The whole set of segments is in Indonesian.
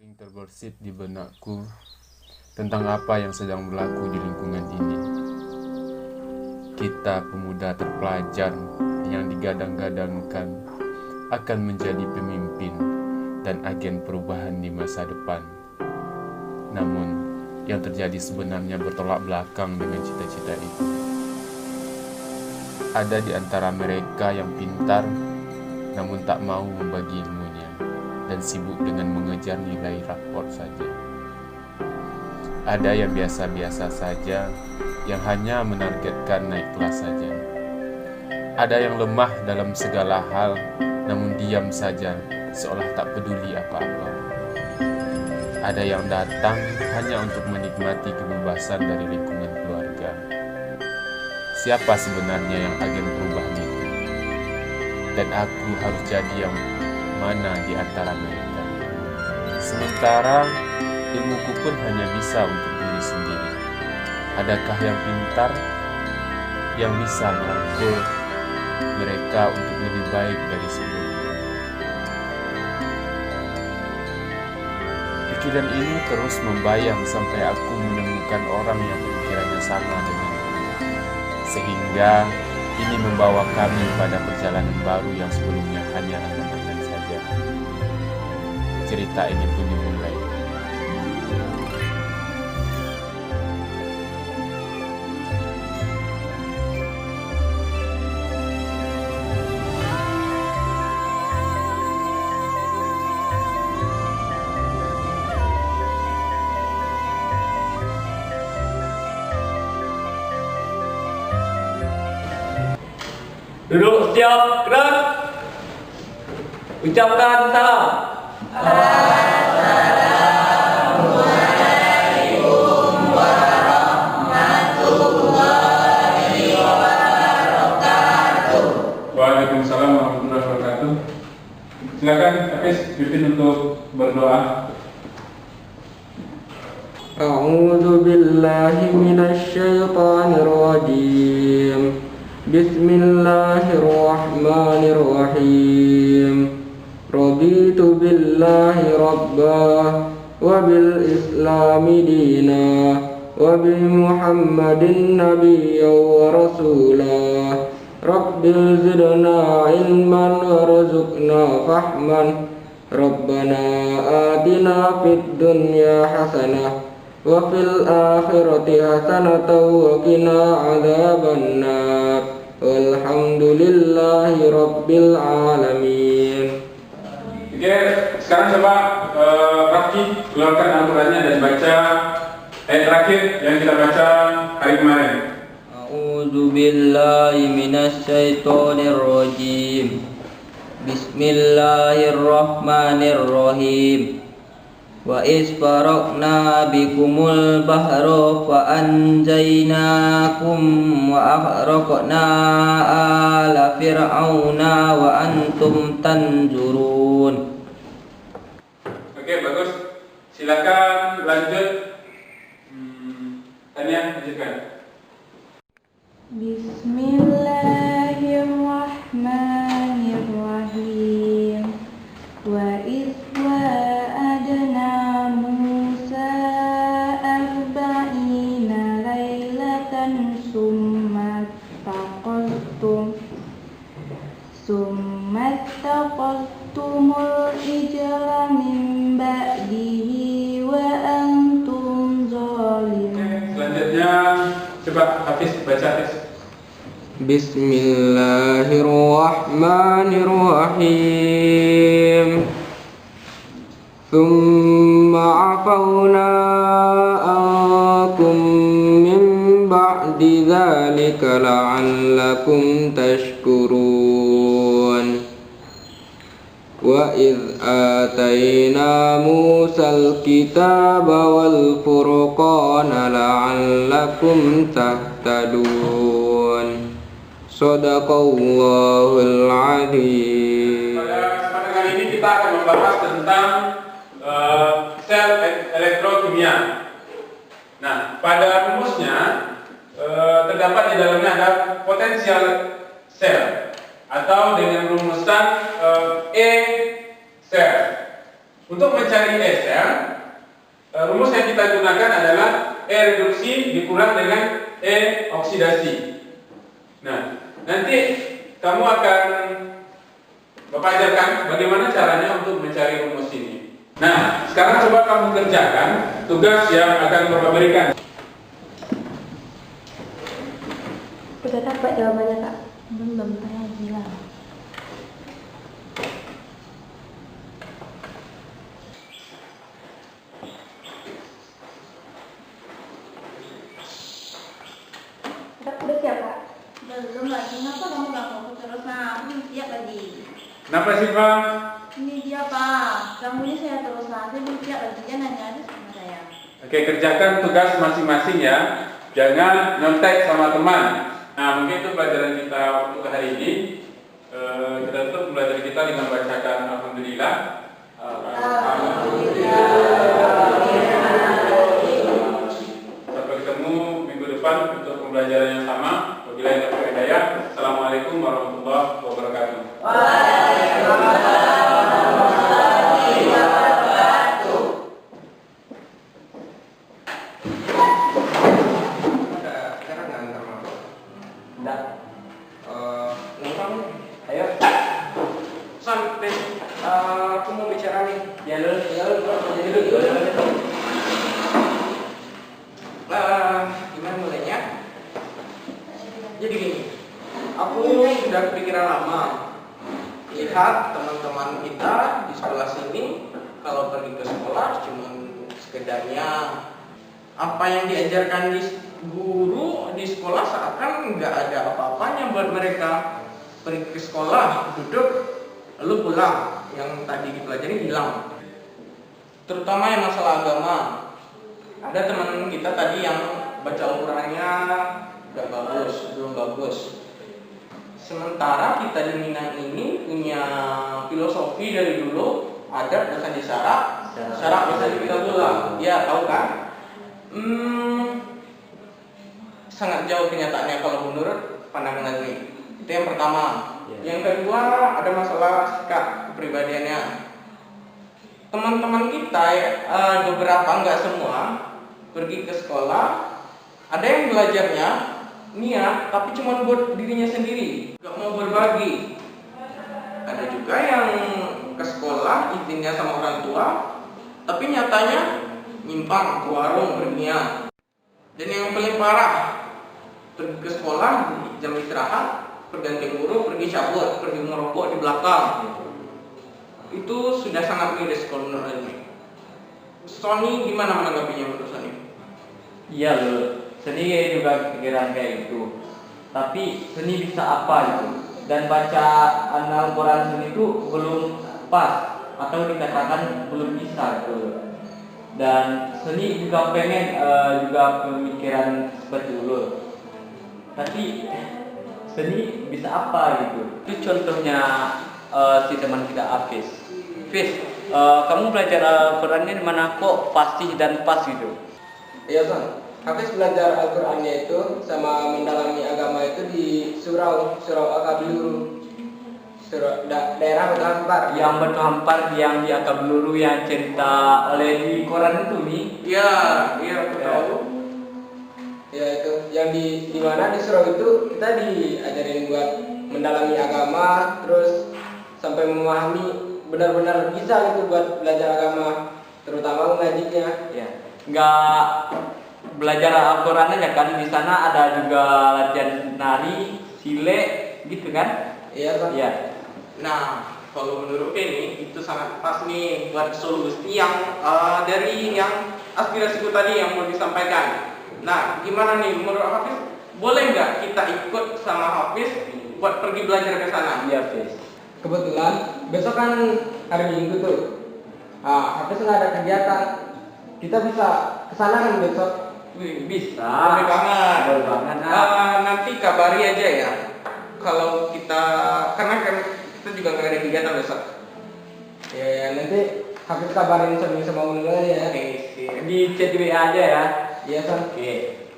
Sering terbersit di benakku tentang apa yang sedang berlaku di lingkungan ini. Kita pemuda terpelajar yang digadang-gadangkan akan menjadi pemimpin dan agen perubahan di masa depan. Namun, yang terjadi sebenarnya bertolak belakang dengan cita-cita itu. Ada di antara mereka yang pintar, namun tak mau membagi ilmunya dan sibuk dengan mengejar nilai rapor saja. Ada yang biasa-biasa saja, yang hanya menargetkan naik kelas saja. Ada yang lemah dalam segala hal, namun diam saja, seolah tak peduli apa-apa. Ada yang datang hanya untuk menikmati kebebasan dari lingkungan keluarga. Siapa sebenarnya yang agen perubahan itu? Dan aku harus jadi yang mana di antara mereka? Sementara ilmuku pun hanya bisa untuk diri sendiri. Adakah yang pintar yang bisa merangkul mereka untuk lebih baik dari sebelumnya? Pikiran ini terus membayang sampai aku menemukan orang yang pemikirannya sama denganku. Sehingga ini membawa kami pada perjalanan baru yang sebelumnya hanya angan-angan saja. Cerita ini pun dimulai. Duduk siap, gerak. Ucapkan salam. Waalaikumsalam warahmatullahi wabarakatuh. Silakan Hafiz pimpin untuk berdoa. A'udzu billahi minasyaitonir rajim. Bismillahirrahmanirrahim. Raditu billahi rabbah wa bil islami dina wa bi Muhammadin nabiyyan wa rasulah. Rabbil zidna ilman warzuqna fahman. Rabbana atina fid dunya hasanah wa fil akhirati hasanatan wa qina adzabannar. Walhamdulillahi rabbil alamin. Oke, sekarang coba Rafki keluarkan Al-Qur'annya dan baca ayat terakhir yang kita baca hari kemarin. A'udzu billahi minasy syaithanir rajim. Bismillahirrahmanirrahim. Wa isfaraqna bikumul bahra fa anjaynakum wa aghraqna ala fir'auna wa antum tanzurun. Oke, bagus. Silakan lanjut. Tanya, lanjutkan. Bismillahirrahmanirrahim. Wa idh wa'adna Musa arba'ina lailatan summa taqattumul ijla min ba'dihi wa antum zalimun. Selanjutnya coba Hafiz baca Hafiz. Bismillahirrahmanirrahim. Thumma afawna ankum min ba'di dzalika la'allakum tashkurun. Wa idh atayna Musal kitaba wal furqana la'allakum tahtadun. Shadaqallahul adzim. Pada kali ini kita akan membahas tentang sel elektrokimia. Nah, pada rumusnya terdapat di dalamnya ada potensial sel atau dengan rumusan E sel. Untuk mencari SL, rumus yang kita gunakan adalah E reduksi dikurang dengan E oksidasi. Nah, nanti kamu akan Bapak ajarkan bagaimana caranya untuk mencari rumus ini. Nah, sekarang coba kamu kerjakan tugas yang akan Bapak berikan. Udah dapat jawabannya Kak? Belum, saya bilang. Udah siap Kak? Belum lagi, kenapa kamu gak fokus terus? Nah, aku belum siap lagi. Kenapa sih, Pak? Ini dia Pak, ganggunya saya terus lah, saya belum siap lagi, dia nanya aja sama saya. Oke, kerjakan tugas masing-masing ya. Jangan nyontek sama teman. Nah, mungkin itu pelajaran kita untuk hari ini. Kita tutup pelajaran kita dengan bacakan Alhamdulillah. Sampai ketemu minggu depan untuk pembelajaran yang sama. Wabillahi taufiq wal hidayah. Assalamualaikum warahmatullahi wabarakatuh. Sekarang nggak antar mama. Enggak. Ngomong. Ayo. Son, Pin, aku mau bicara nih. Ya lu jadi dulu. Gimana mulainya? Jadi gini, aku udah kepikiran lama. Lihat teman-teman kita di sekolah sini, kalau pergi ke sekolah cuma sekedarnya apa yang diajarkan di guru di sekolah seakan nggak ada apa-apanya buat mereka. Pergi ke sekolah, duduk, lalu pulang. Yang tadi dipelajari hilang. Terutama yang masalah agama. Ada teman kita tadi yang baca Al-Qur'annya nggak bagus, belum bagus. Sementara kita di Minang ini punya filosofi dari dulu, adab bahasa syarak, syarak bahasa kitabullah. Ya, tahu kan? Sangat jauh kenyataannya kalau menurut pandangan ini. Itu yang pertama. Yang kedua, ada masalah sikap kepribadiannya. Teman-teman kita beberapa, nggak semua, pergi ke sekolah, ada yang belajarnya niat tapi cuma buat dirinya sendiri, nggak mau berbagi. Ada juga yang ke sekolah izinnya sama orang tua, tapi nyatanya nyimpang ke warung perginya. Dan yang paling parah, pergi ke sekolah di jam istirahat, pergantian guru, pergi cabut, pergi merokok di belakang. Itu sudah sangat miris kalau menurut ini. Sony gimana menanggapinya menurut Sony? Iya lu. Seni juga kepikiran kayak gitu. Tapi seni bisa apa gitu? Dan baca Al-Quran seni itu belum pas atau dikatakan belum bisa gitu. Dan seni juga pengen juga pemikiran seperti itu. Tapi seni bisa apa gitu? Itu contohnya si teman kita Hafiz. Hafiz, kamu belajar Al-Qurannya di mana kok pasti dan pas gitu? Iya, Son. Hafiz belajar Al-Qur'annya itu sama mendalami agama itu di surau Akabeluru. Daerah Batu Hampar. Yang Batu Hampar yang di Akabeluru yang cerita oleh di koran itu nih. Iya, aku tahu. Ya itu, yang di mana di surau itu kita diajarin buat mendalami agama, terus sampai memahami benar-benar bisa gitu buat belajar agama, terutama mengajinya. Ya, nggak belajar Al-Quran aja kan, di sana ada juga latihan nari, sile, gitu kan? Iya, Pak. Iya. Nah, kalau menurut ini itu sangat pas nih buat solusi yang dari yang aspirasiku tadi yang mau disampaikan. Nah, gimana nih menurut Hafiz? Boleh nggak kita ikut sama Hafiz buat pergi belajar ke sana? Iya, Hafiz. Kebetulan besok kan hari Minggu tuh. Hafiz nggak ada kegiatan. Kita bisa ke sana kan besok. Wih, bisa. Boleh banget. Boleh banget. Nanti kabari aja ya. Kalau kita, karena kan kita juga nggak ada kegiatan besok. Ya, nanti Hafiz kabarin sama Ulu aja ya. Oke. Di chat WA aja ya. Iya, San. Oke.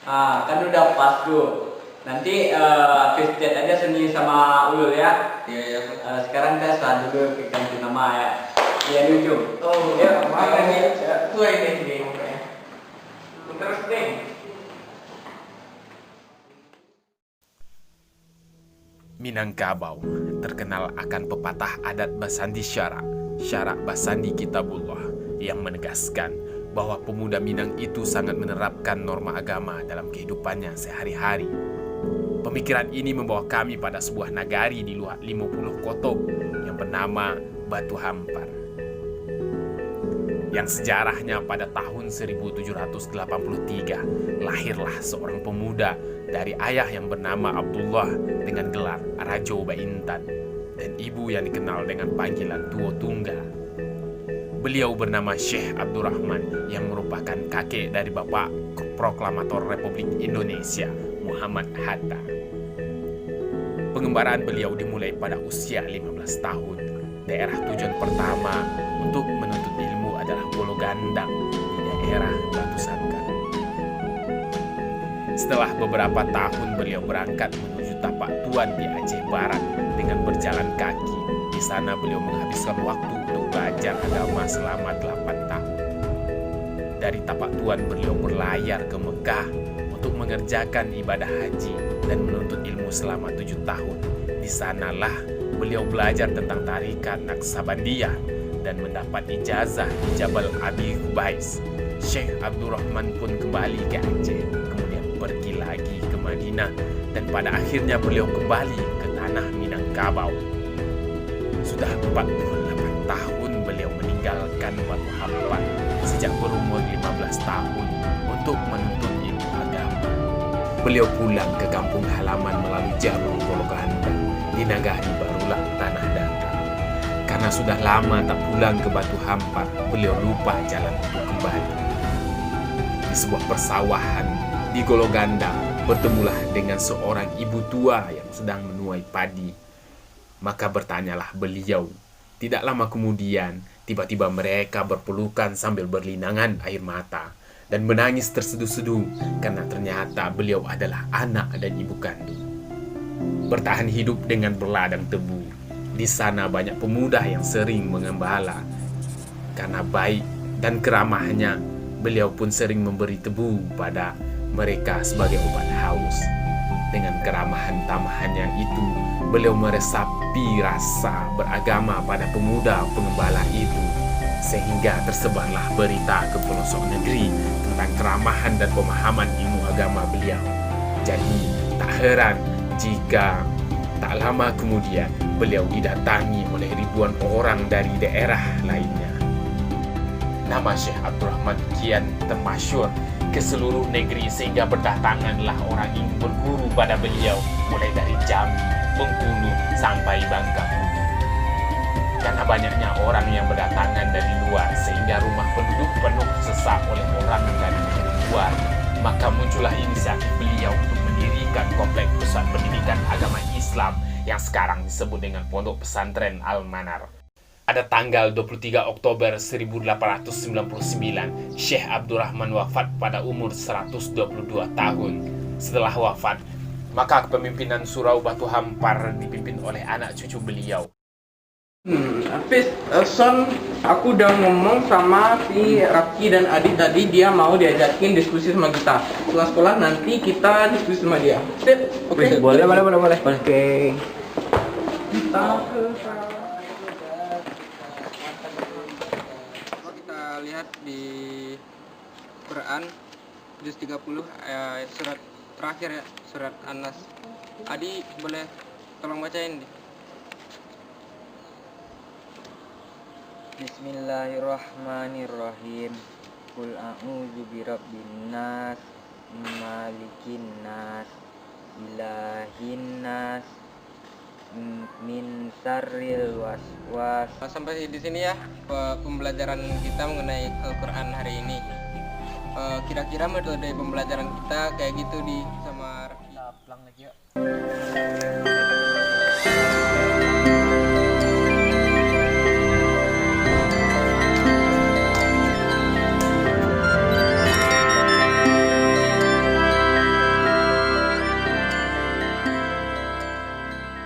Kan udah pas tuh. Nanti habis chat aja Seni sama Ulul ya. Iya. Sekarang kita start dulu ke ganti nama ya. Iya lucu. Oh, Ya, makanya makanya tua ini. Interesting. Minangkabau terkenal akan pepatah adat Basandi Syarak Basandi Kitabullah yang menegaskan bahwa pemuda Minang itu sangat menerapkan norma agama dalam kehidupannya sehari-hari. Pemikiran ini membawa kami pada sebuah nagari di luar 50 koto yang bernama Batu Hampar. Yang sejarahnya pada tahun 1783 lahirlah seorang pemuda dari ayah yang bernama Abdullah dengan gelar Rajo Baintan dan ibu yang dikenal dengan panggilan Tuo Tunggal. Beliau bernama Syekh Abdurrahman yang merupakan kakek dari Bapak Proklamator Republik Indonesia Muhammad Hatta. Pengembaraan beliau dimulai pada usia 15 tahun. Daerah tujuan pertama untuk menuntut ilmu adalah Pulau Gandang di daerah Batu Sangkar. Setelah beberapa tahun beliau berangkat menuju Tapak Tuan di Aceh Barat dengan berjalan kaki. Di sana beliau menghabiskan waktu untuk belajar agama selama 8 tahun. Dari Tapak Tuan beliau berlayar ke Mekah untuk mengerjakan ibadah haji dan menuntut ilmu selama 7 tahun. Di sanalah beliau belajar tentang tarikat Naksabandiyah dan mendapat ijazah di Jabal Abi Qubais. Syekh Abdurrahman pun kembali ke Aceh, kemudian pergi lagi ke Madinah, dan pada akhirnya beliau kembali ke tanah Minangkabau. Sudah 48 tahun beliau meninggalkan Batu Hampar sejak berumur 15 tahun untuk menuntut ilmu agama. Beliau pulang ke kampung halaman melalui jalur Pulau Gandang di Nagari Barulah Tanah Datar. Karena sudah lama tak pulang ke Batu Hampar, beliau lupa jalan untuk kembali. Di sebuah persawahan di Golo Gandang, bertemulah dengan seorang ibu tua yang sedang menuai padi. Maka bertanyalah beliau. Tidak lama kemudian, tiba-tiba mereka berpelukan sambil berlinangan air mata dan menangis terseduh-seduh karena ternyata beliau adalah anak dan ibu kandung. Bertahan hidup dengan berladang tebu. Di sana banyak pemuda yang sering mengembala. Karena baik dan keramahnya, beliau pun sering memberi tebu pada mereka sebagai obat haus. Dengan keramahan tamahannya itu, beliau meresapi rasa beragama pada pemuda pengembala itu, sehingga tersebarlah berita ke pelosok negeri tentang keramahan dan pemahaman ilmu agama beliau. Jadi tak heran jika tak lama kemudian beliau didatangi oleh ribuan orang dari daerah lainnya. Nama Syekh Abdurrahman kian termasyhur ke seluruh negeri sehingga berdatanganlah orang ingin berguru pada beliau mulai dari Jambi, Bengkulu sampai Bangkauni. Karena banyaknya orang yang berdatangan dari luar sehingga rumah penduduk penuh sesak oleh orang dari negeri luar, maka muncullah inisiatif beliau untuk mendirikan kompleks pusat pendidikan agama Islam yang sekarang disebut dengan Pondok Pesantren Al-Manar. Pada tanggal 23 Oktober 1899, Syekh Abdurrahman wafat pada umur 122 tahun. Setelah wafat, maka kepemimpinan Surau Batu Hampar dipimpin oleh anak cucu beliau. Hafiz, Son, aku udah ngomong sama si Rafki dan Adi tadi, dia mau diajakin diskusi sama kita. Setelah sekolah nanti kita diskusi sama dia. Sip, oke? Boleh. Oke. Kita lihat di Quran juz 30 surat terakhir ya, surat An-Nas. Adi boleh tolong bacain di. Bismillahirrahmanirrahim. Qul a'udzu birabbin nas, malikin nas, ilahin nas, min syarril waswas. Sampai di sini ya pembelajaran kita mengenai Al-Quran hari ini. Kira-kira metode pembelajaran kita kayak gitu di sama Rafki. Pulang lagi yuk.